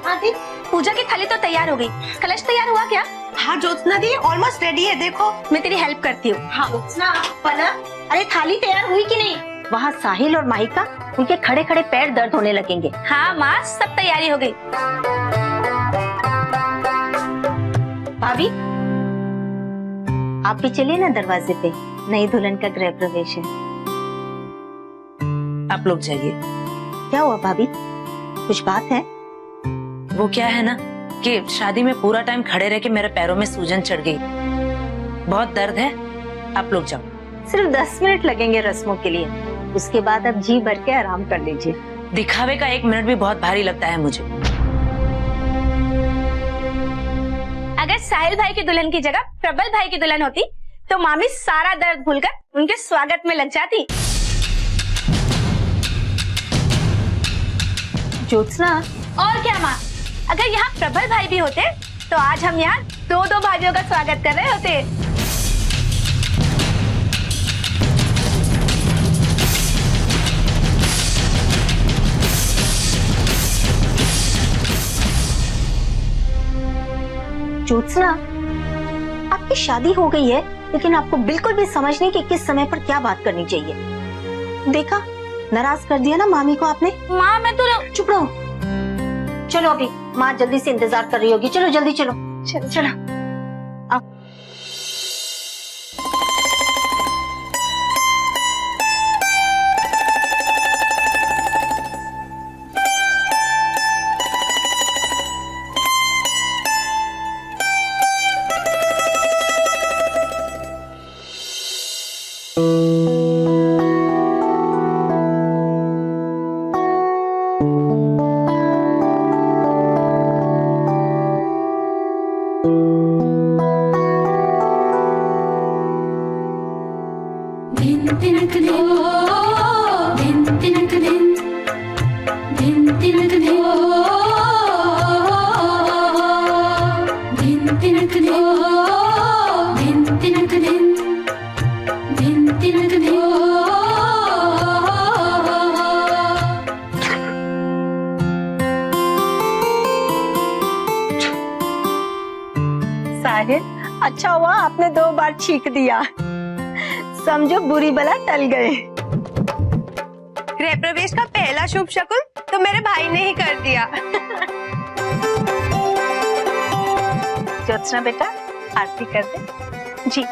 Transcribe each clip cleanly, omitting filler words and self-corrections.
हाँ दी, पूजा की थाली तो तैयार हो गई, कलश तैयार हुआ क्या? हाँ ज्योत्सना दी, ऑलमोस्ट रेडी है, देखो। मैं तेरी हेल्प करती हूँ। हाँ ज्योत्सना, पना, अरे थाली तैयार हुई कि नहीं? वहाँ साहिल और माहिका, उनके खड़े खड़े पैर दर्द होने लगेंगे। हाँ माँ, सब तैयारी हो गई। भाभी, आप भी चलिए ना दरवाजे पे, नई दुल्हन का गृह प्रवेश है। आप लोग जाइए। क्या हुआ भाभी, कुछ बात है? वो क्या है ना कि शादी में पूरा टाइम खड़े रह के मेरे पैरों में सूजन चढ़ गई, बहुत दर्द है। आप लोग जाओ। सिर्फ 10 मिनट लगेंगे रस्मों के लिए, उसके बाद आप जी भर के आराम कर लीजिए। दिखावे का 1 मिनट भी बहुत भारी लगता है मुझे। अगर साहिल भाई की दुल्हन की जगह प्रबल भाई की दुल्हन होती तो मामी सारा दर्द भूलकर उनके स्वागत में लग जाती। ज्योत्सना, और क्या माँ, अगर यहाँ प्रबल भाई भी होते तो आज हम यहाँ 2 भाइयों का स्वागत कर रहे होते। ज्योत्सना, आपकी शादी हो गई है, लेकिन आपको बिल्कुल भी समझ नहीं कि किस समय पर क्या बात करनी चाहिए। देखा, नाराज कर दिया ना मामी को आपने। माँ मैं तो चुप रहो। चलो अभी, माँ जल्दी से इंतजार कर रही होगी, चलो जल्दी चलो। चलो चलो। साहिल, अच्छा हुआ आपने 2 बार छींक दिया, समझो बुरी बला टल गए। गृह प्रवेश का पहला शुभ शकुन तो मेरे भाई ने ही कर दिया। ज्योत्सना बेटा, आरती कर दे। जी।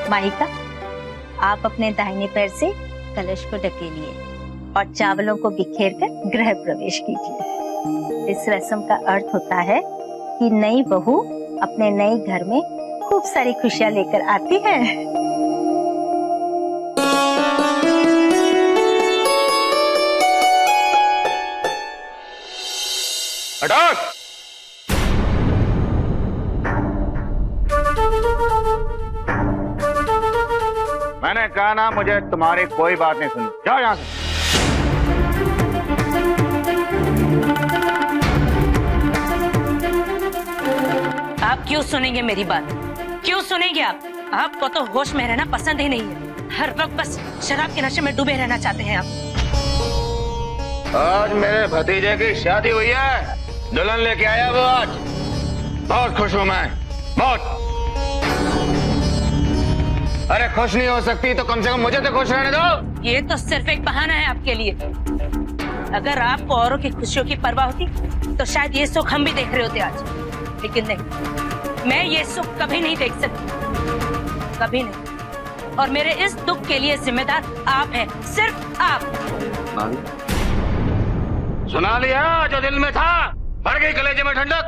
माहिका, आप अपने दाहिने पैर से कलश को ढकेलिए और चावलों को बिखेर कर गृह प्रवेश कीजिए। इस रस्म का अर्थ होता है कि नई बहू अपने नए घर में खूब सारी खुशियां लेकर आती है। हटाओ! मैंने कहा ना, मुझे तुम्हारी कोई बात नहीं सुनी। जाओ यहाँ से। आप क्यों सुनेंगे मेरी बात? क्यों सुनेंगे आप? आपको तो होश में रहना पसंद ही नहीं है, हर वक्त बस शराब के नशे में डूबे रहना चाहते हैं आप। आज मेरे भतीजे की शादी हुई है, दुल्हन लेके आया वो आज। बहुत खुश हूं मैं, बहुत। अरे खुश नहीं हो सकती तो कम से कम मुझे तो खुश रहने दो। ये तो सिर्फ एक बहाना है आपके लिए। अगर आपको औरों की खुशियों की परवाह होती तो शायद ये सुख हम भी देख रहे होते आज, लेकिन नहीं, मैं ये सुख कभी नहीं देख सकती, कभी नहीं। और मेरे इस दुख के लिए जिम्मेदार आप हैं, सिर्फ आप। सुना लिया जो दिल में था? बढ़ गई कलेजे में ठंडक।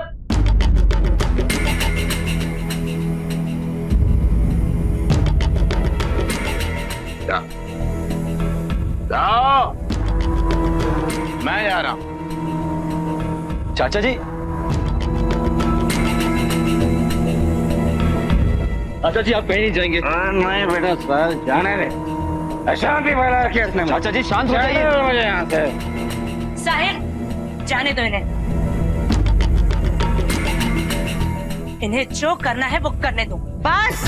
जाओ, मैं जा रहा हूं। चाचा जी, चाचा जी आप कहीं नहीं जाएंगे। नहीं बेटा सर, जाने दे। अशांति फैला रखी है इसने। चाचा जी शांत हो जाइए। मुझे यहाँ से। साहिल, जाने दो इन्हें। इन्हें जो करना है वो करने दो। बस।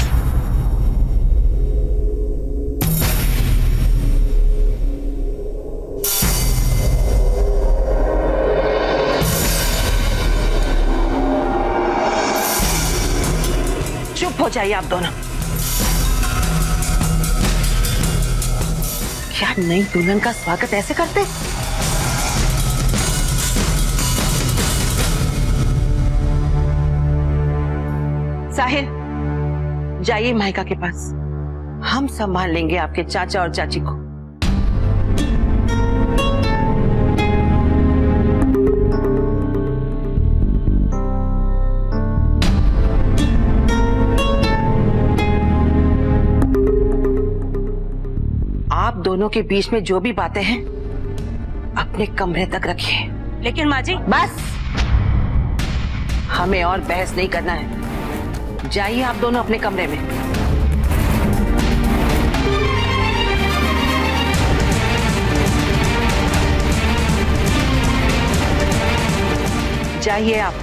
चुप हो जाइए आप दोनों। क्या नई दुल्हन का स्वागत ऐसे करते? साहिल, जाइए माइका के पास। हम संभाल लेंगे आपके चाचा और चाची को। आप दोनों के बीच में जो भी बातें हैं अपने कमरे तक रखिए। लेकिन माँ जी, बस, हमें और बहस नहीं करना है। जाइए आप दोनों अपने कमरे में। जाइए आप।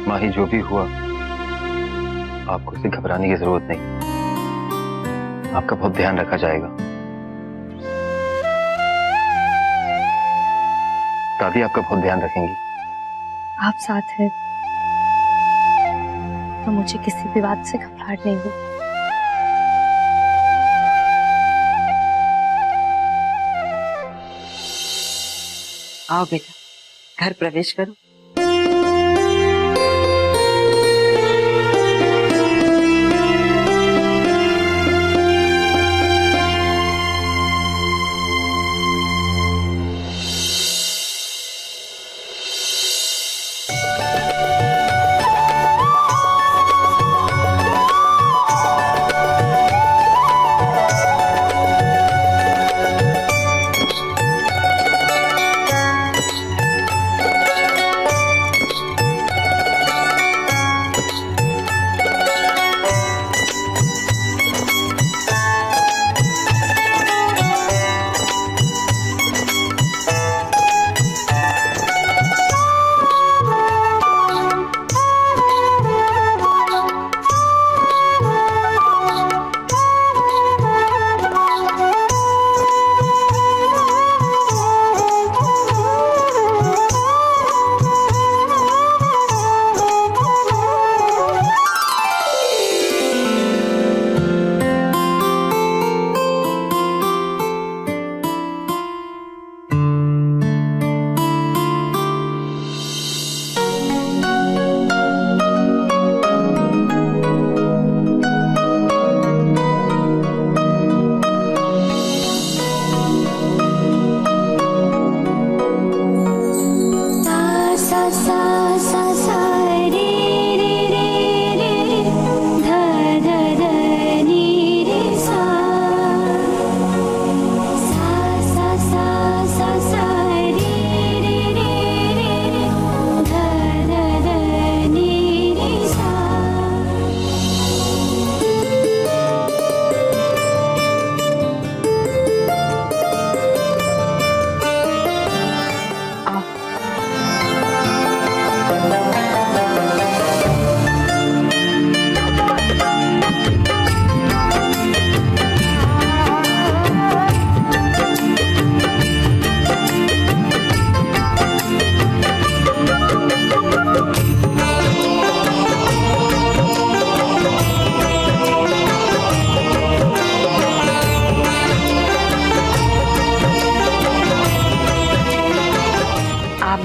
माही, जो भी हुआ आपको इससे घबराने की जरूरत नहीं। आपका बहुत ध्यान रखा जाएगा। दादी आपका बहुत ध्यान रखेंगी। आप साथ हैं तो मुझे किसी भी बात से घबराहट नहीं हो। आओ बेटा, घर प्रवेश करो।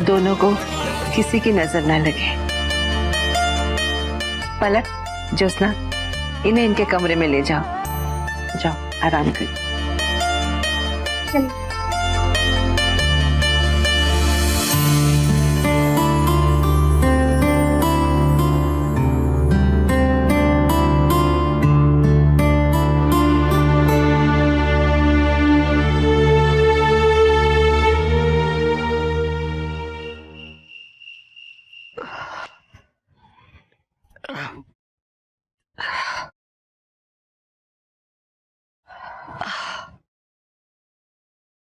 दोनों को किसी की नजर न लगे। पलक, ज्योत्सना, इन्हें इनके कमरे में ले जाओ। जाओ आराम करो। चलिए।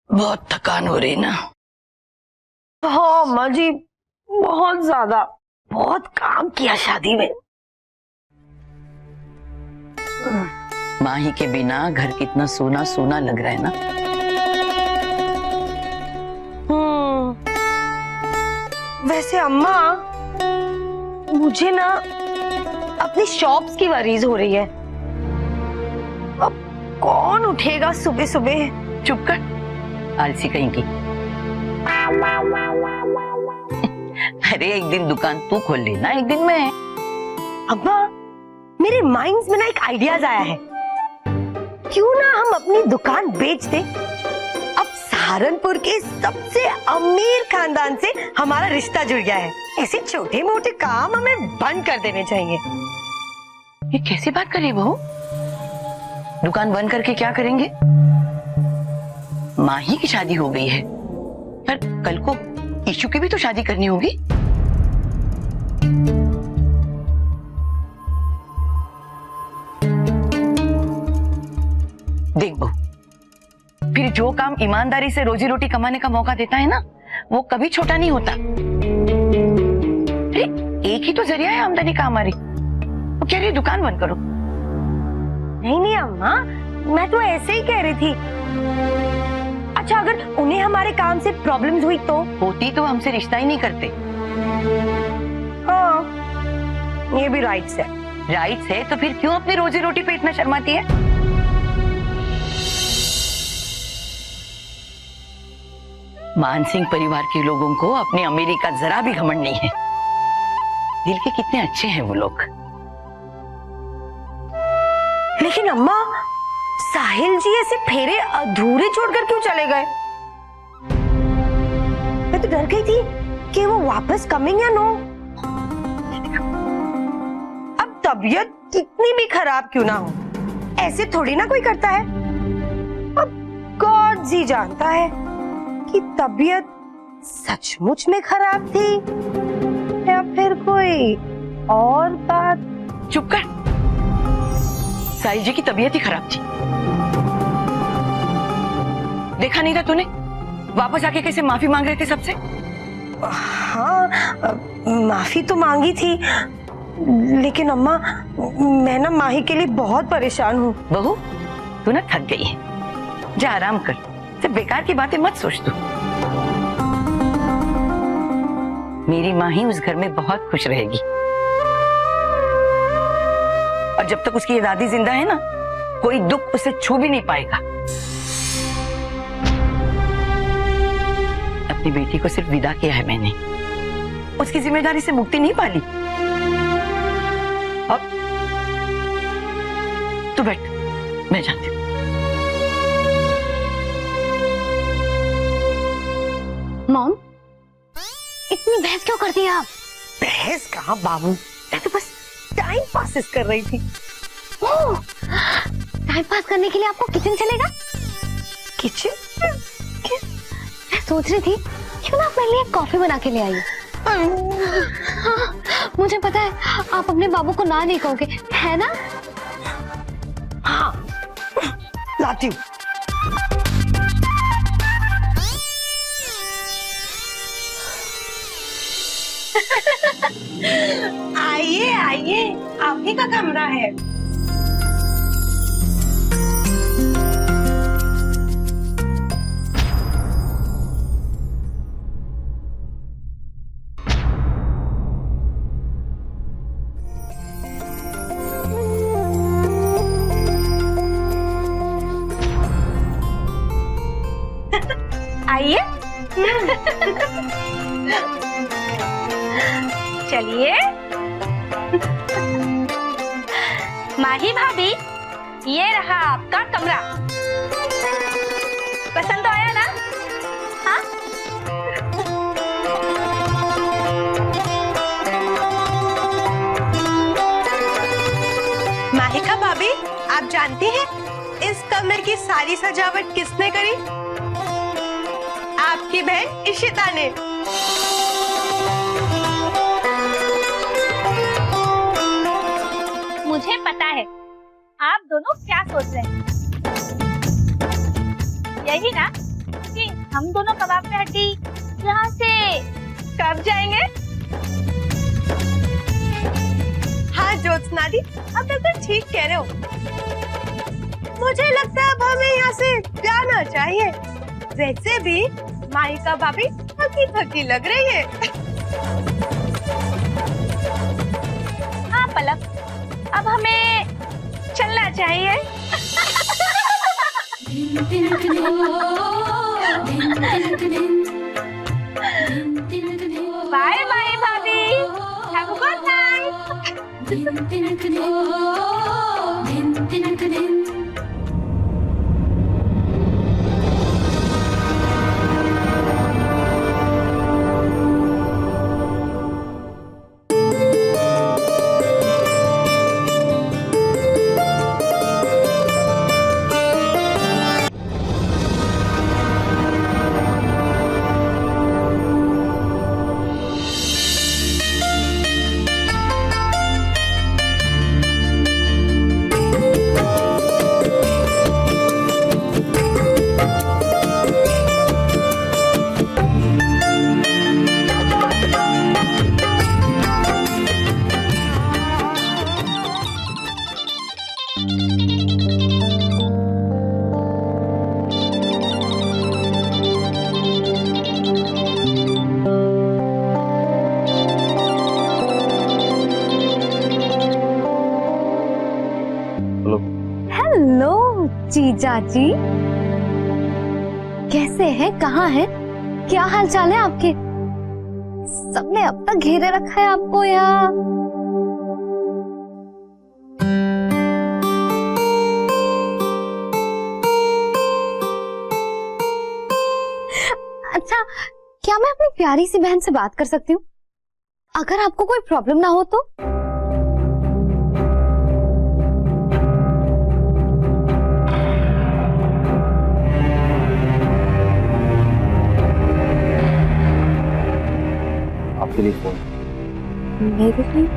बहुत थकान हो रही ना। हाँ अम्मा जी, बहुत ज्यादा, बहुत काम किया शादी में। माही के बिना घर कितना सूना सूना लग रहा है ना। वैसे अम्मा, मुझे ना अपनी शॉप्स की वरीज हो रही है। अब कौन उठेगा सुबह सुबह? चुप कर, आलसी कहीं की। अरे एक दिन दुकान तू खोल लेना, एक दिन मैं। अम्मा, मेरे माइंड में ना एक आइडियाज आया है। क्यों ना हम अपनी दुकान बेच दें? अब सहारनपुर के सबसे अमीर खानदान से हमारा रिश्ता जुड़ गया है। ऐसे छोटे मोटे काम हमें बंद कर देने चाहिए। ये कैसी बात कर रही बहू? दुकान बंद करके क्या करेंगे? माही की शादी हो गई है, पर कल को ईशु की भी तो शादी करनी होगी। देख बहू, फिर जो काम ईमानदारी से रोजी रोटी कमाने का मौका देता है ना, वो कभी छोटा नहीं होता। अरे एक ही तो जरिया है आमदनी का हमारी। वो कह रही दुकान बंद करो। नहीं नहीं अम्मा, मैं तो ऐसे ही कह रही थी। अच्छा, अगर उन्हें हमारे काम से प्रॉब्लम्स हुई तो? होती तो हमसे रिश्ता ही नहीं करते। हाँ, ये भी राइट्स है। राइट्स है तो फिर क्यों अपनी रोजी रोटी पे इतना शर्माती है? मानसिंह परिवार के लोगों को अपनी अमीरी का जरा भी घमंड नहीं है। दिल के कितने अच्छे हैं वो लोग। लेकिन अम्मा, साहिल जी ऐसे फेरे अधूरे छोड़कर क्यों चले गए? मैं तो डर गई थी कि वो वापस कमिंग या नो। अब तबीयत कितनी भी खराब क्यों ना हो, ऐसे थोड़ी ना कोई करता है। अब गॉड जी जानता है कि तबीयत सचमुच में खराब थी या फिर कोई और बात। चुप कर, साई जी की तबीयत ही खराब थी। देखा नहीं था तूने? वापस आके कैसे माफी मांग रहे थे सबसे। हाँ, माफी तो मांगी थी, लेकिन अम्मा मैं ना माही के लिए बहुत परेशान हूँ। बहू, तू ना थक गई है, जा आराम कर। सिर्फ बेकार की बातें मत सोच तू। मेरी माही उस घर में बहुत खुश रहेगी, और जब तक उसकी ये दादी जिंदा है ना, कोई दुख उसे छू भी नहीं पाएगा। अपनी बेटी को सिर्फ विदा किया है मैंने, उसकी जिम्मेदारी से मुक्ति नहीं पाली। अब तू बैठ, मैं जाती हूँ। मॉम, इतनी बहस क्यों करती है आप? बहस कहाँ बाबू, मैं तो बस टाइम पास कर रही थी। टाइम पास करने के लिए आपको किचन चलेगा? किचन? मैं सोच रही थी क्यों ना आप मेरे लिए कॉफी बना के ले आइए। हाँ, मुझे पता है आप अपने बाबू को ना नहीं कहोगे, है ना? हाँ, लाती हूँ। आइए आइए, आप ही का कमरा है। आइए। चलिए। माही भाभी, ये रहा आपका कमरा। पसंद तो आया ना? हाँ? माहिका भाभी, आप जानती हैं इस कमरे की सारी सजावट किसने करी? आपकी बहन इशिता ने। मुझे पता है आप दोनों क्या सोच रहे हैं। यही ना कि हम दोनों कबाब पे हड्डी यहाँ से कब जाएंगे? हाँ ज्योत्सना दी, अब बिल्कुल ठीक कह रहे हो। मुझे लगता है अब हमें यहाँ से जाना चाहिए। वैसे भी माहिका भाभी थकी थकी लग रही है। हाँ पलक, अब हमें चलना चाहिए। बाय बाय भाभी, have a good night. Hello जीजा जी, कैसे हैं? कहाँ हैं? क्या हाल चाल है आपके? सबने अब तक घेरे रखा है आपको यहाँ। अच्छा, क्या मैं अपनी प्यारी सी बहन से बात कर सकती हूँ? अगर आपको कोई प्रॉब्लम ना हो तो। आपके लिए फोन। मेरे लिए?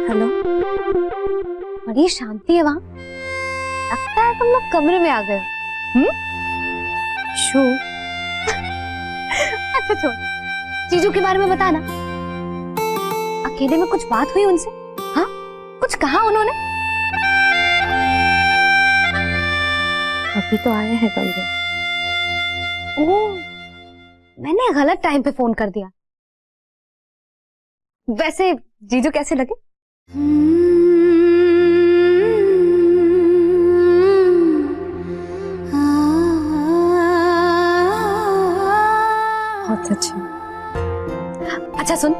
हेलो, बड़ी शांति है वहां। लगता है तुम लोग कमरे में आ गए हो। शो अच्छा छोड़, जीजू के बारे में बता ना। अकेले में कुछ बात हुई उनसे? हाँ, कुछ कहा उन्होंने? अभी तो आए हैं कमरे। ओह, मैंने गलत टाइम पे फोन कर दिया। वैसे जीजू कैसे लगे? बहुत अच्छे। अच्छा सुन,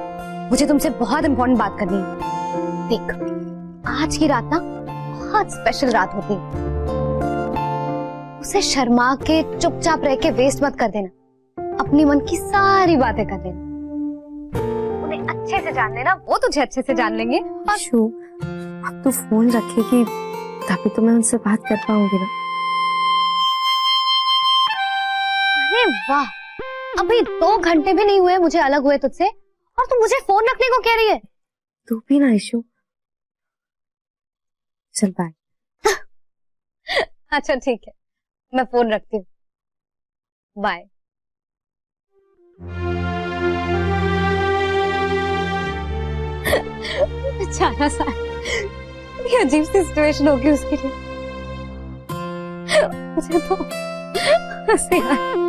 मुझे तुमसे बहुत इंपॉर्टेंट बात करनी है। देख, आज की रात ना बहुत स्पेशल रात होती है। उसे शर्मा के चुपचाप रह के वेस्ट मत कर देना। अपनी मन की सारी बातें कर देना। उन्हें अच्छे से जान लेना, वो तुझे अच्छे से जान लेंगे। शो, अब तो फोन रखेगी तभी तो मैं उनसे बात कर पाऊंगी ना। अरे वाह, अभी 2 घंटे भी नहीं हुए मुझे अलग हुए तुझसे, और तू मुझे फोन रखने को कह रही है। तू भी ना इशू। चल बाय। अच्छा ठीक है, मैं फोन रखती हूँ। बाय। बेचारा सा, ये अजीब सी सिचुएशन होगी उसके लिए। मुझे तो हंसी आ रही है।